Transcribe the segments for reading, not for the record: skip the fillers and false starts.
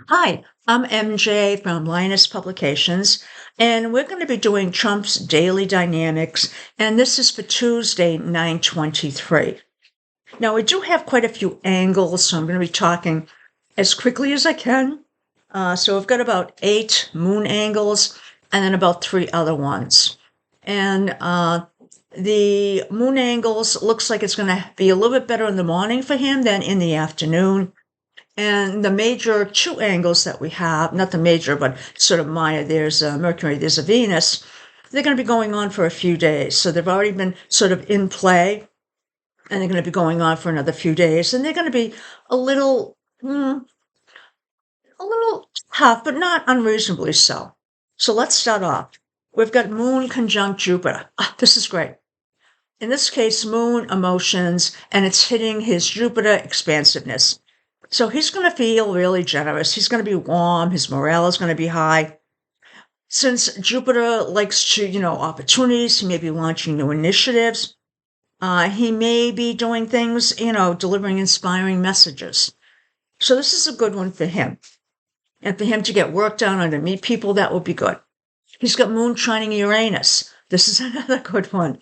Hi, I'm MJ from Linus Publications, and we're going to be doing Trump's Daily Dynamics, and this is for Tuesday, 9/23. Now, we do have quite a few angles, so I'm going to be talking as quickly as I can. So we've got about 8 moon angles and then about 3 other ones. And the moon angles looks like it's going to be a little bit better in the morning for him than in the afternoon. And the major 2 angles that we have, not the major, but sort of minor, there's a Mercury, there's a Venus, they're going to be going on for a few days. So they've already been sort of in play, and they're going to be going on for another few days. And they're going to be a little, a little tough, but not unreasonably so. So let's start off. We've got Moon conjunct Jupiter. This is great. In this case, Moon emotions, and it's hitting his Jupiter expansiveness. So he's going to feel really generous. He's going to be warm. His morale is going to be high. Since Jupiter likes to, opportunities, he may be launching new initiatives. He may be doing things, delivering inspiring messages. So this is a good one for him. And for him to get work done or to meet people, that would be good. He's got Moon trining Uranus. This is another good one.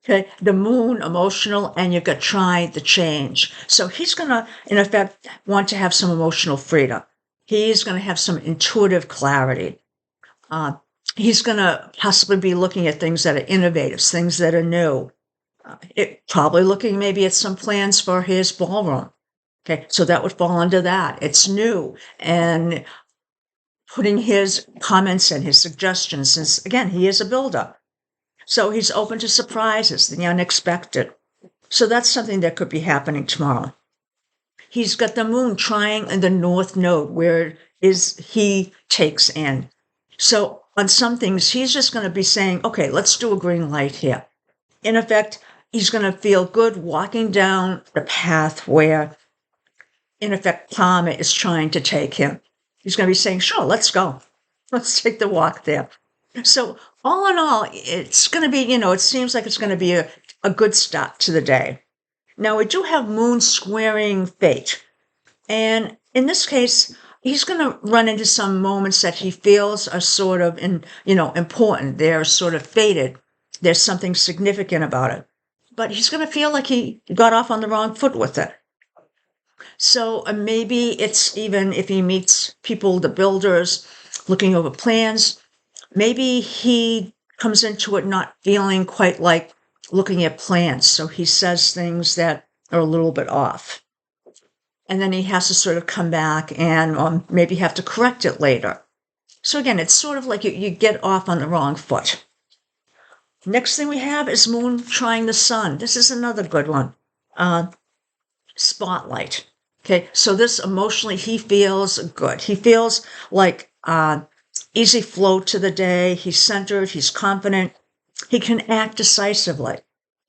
Okay, the Moon, emotional, and you've got try the change. So he's going to, in effect, want to have some emotional freedom. He's going to have some intuitive clarity. He's going to possibly be looking at things that are innovative, things that are new. Probably looking maybe at some plans for his ballroom. Okay, so that would fall under that. It's new. And putting his comments and his suggestions, since, again, he is a builder. So he's open to surprises, the unexpected. So that's something that could be happening tomorrow. He's got the Moon trying in the North Node, where he takes in. So on some things, he's just going to be saying, okay, let's do a green light here. In effect, he's going to feel good walking down the path where, in effect, Karma is trying to take him. He's going to be saying, sure, let's go. Let's take the walk there. So all in all, it's going to be, it seems like it's going to be a good start to the day. Now, we do have Moon squaring Fate. And in this case, he's going to run into some moments that he feels are sort of, important. They're sort of fated. There's something significant about it. But he's going to feel like he got off on the wrong foot with it. So maybe it's even if he meets people, the builders, looking over plans, maybe he comes into it not feeling quite like looking at plans. So he says things that are a little bit off. And then he has to sort of come back and maybe have to correct it later. So again, it's sort of like you get off on the wrong foot. Next thing we have is Moon trying the Sun. This is another good one. Spotlight. Okay, so this emotionally, he feels good. He feels like easy flow to the day. He's centered. He's confident. He can act decisively.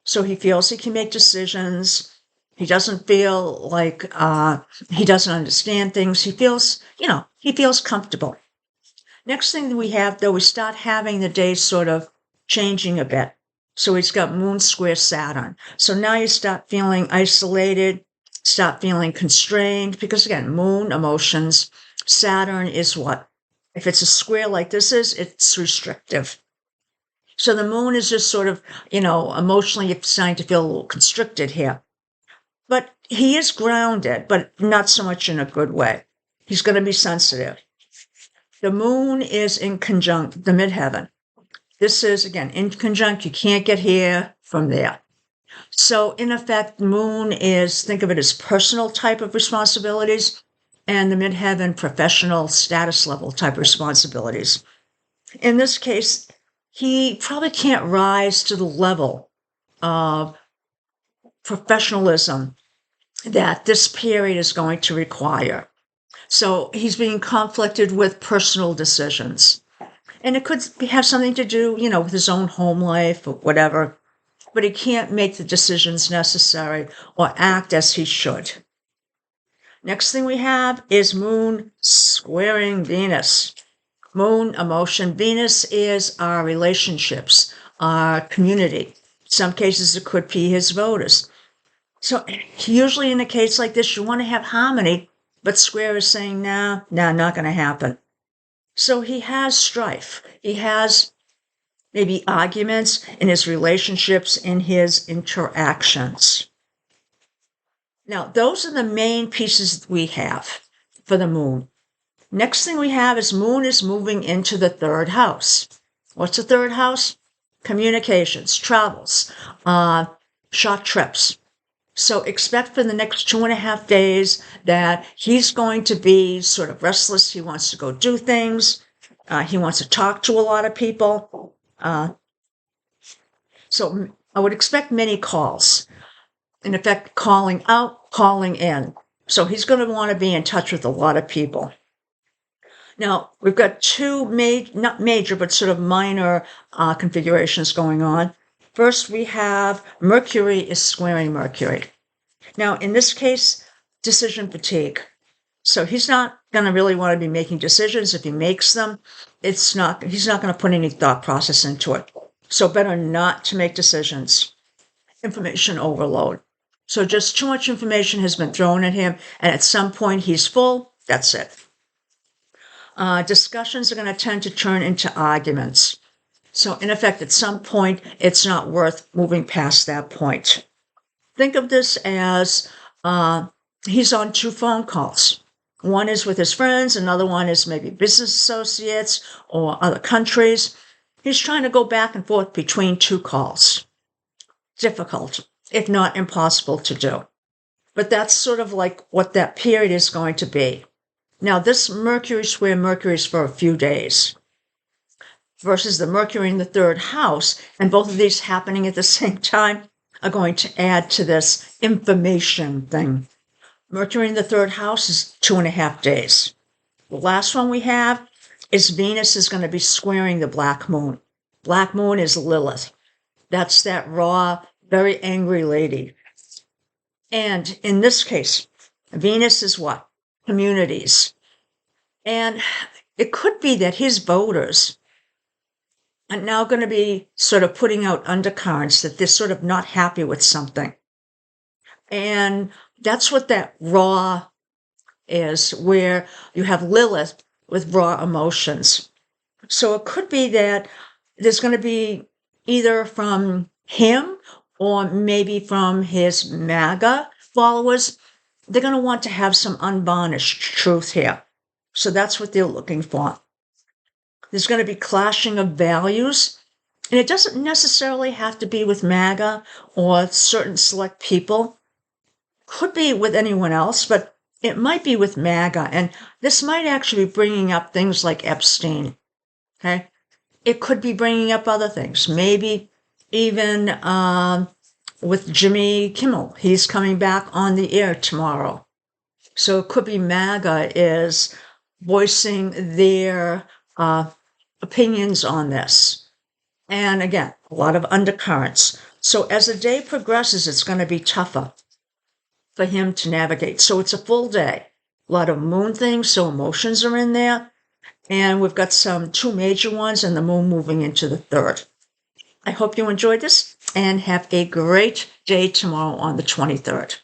So he feels he can make decisions. He doesn't feel like he doesn't understand things. He feels, he feels comfortable. Next thing that we have, though, we start having the days sort of changing a bit. So he's got Moon square Saturn. So now you start feeling isolated, start feeling constrained, because again, Moon, emotions, Saturn is what? If it's a square like this is, it's restrictive. So the Moon is just sort of, emotionally starting to feel a little constricted here. But he is grounded, but not so much in a good way. He's going to be sensitive. The Moon is in conjunct the midheaven. This is, again, in conjunct. You can't get here from there. So in effect, Moon is, think of it as personal type of responsibilities, and the midheaven professional status level type responsibilities. In this case, he probably can't rise to the level of professionalism that this period is going to require. So he's being conflicted with personal decisions. And it could have something to do, with his own home life or whatever, but he can't make the decisions necessary or act as he should. Next thing we have is Moon squaring Venus. Moon, emotion. Venus is our relationships, our community. In some cases, it could be his voters. So usually in a case like this, you want to have harmony But square is saying, nah, not going to happen. So he has strife. He has maybe arguments in his relationships, in his interactions. Now, those are the main pieces we have for the moon. Next thing we have is moon is moving into the third house. What's the third house? Communications, travels, short trips. So expect for the next 2.5 days that he's going to be sort of restless. He wants to go do things. He wants to talk to a lot of people. So I would expect many calls. In effect, calling out, calling in. So he's going to want to be in touch with a lot of people. Now, we've got two not major, but sort of minor configurations going on. First, we have Mercury is squaring Mercury. Now, in this case, decision fatigue. So he's not going to really want to be making decisions. If he makes them, he's not going to put any thought process into it. So better not to make decisions. Information overload. So just too much information has been thrown at him, and at some point he's full. That's it. Discussions are going to tend to turn into arguments. So in effect, at some point, it's not worth moving past that point. Think of this as he's on 2 phone calls. One is with his friends, another one is maybe business associates or other countries. He's trying to go back and forth between 2 calls. Difficult, if not impossible to do. But that's sort of like what that period is going to be. Now, this Mercury square Mercury is for a few days versus the Mercury in the third house, and both of these happening at the same time are going to add to this information thing. Mercury in the third house is 2.5 days. The last one we have is Venus is going to be squaring the black moon. Black moon is Lilith. That's that raw, very angry lady. And in this case, Venus is what? Communities. And it could be that his voters are now going to be sort of putting out undercurrents that they're sort of not happy with something. And that's what that raw is, where you have Lilith with raw emotions. So it could be that there's going to be either from him or maybe from his MAGA followers, they're going to want to have some unvarnished truth here. So that's what they're looking for. There's going to be clashing of values, and it doesn't necessarily have to be with MAGA or certain select people. Could be with anyone else, but it might be with MAGA, and this might actually be bringing up things like Epstein, okay? It could be bringing up other things, maybe even with Jimmy Kimmel. He's coming back on the air tomorrow. So it could be MAGA is voicing their opinions on this. And again, a lot of undercurrents. So as the day progresses, it's going to be tougher for him to navigate. So it's a full day. A lot of moon things, so emotions are in there. And we've got 2 major ones and the moon moving into the third. I hope you enjoyed this and have a great day tomorrow on the 23rd.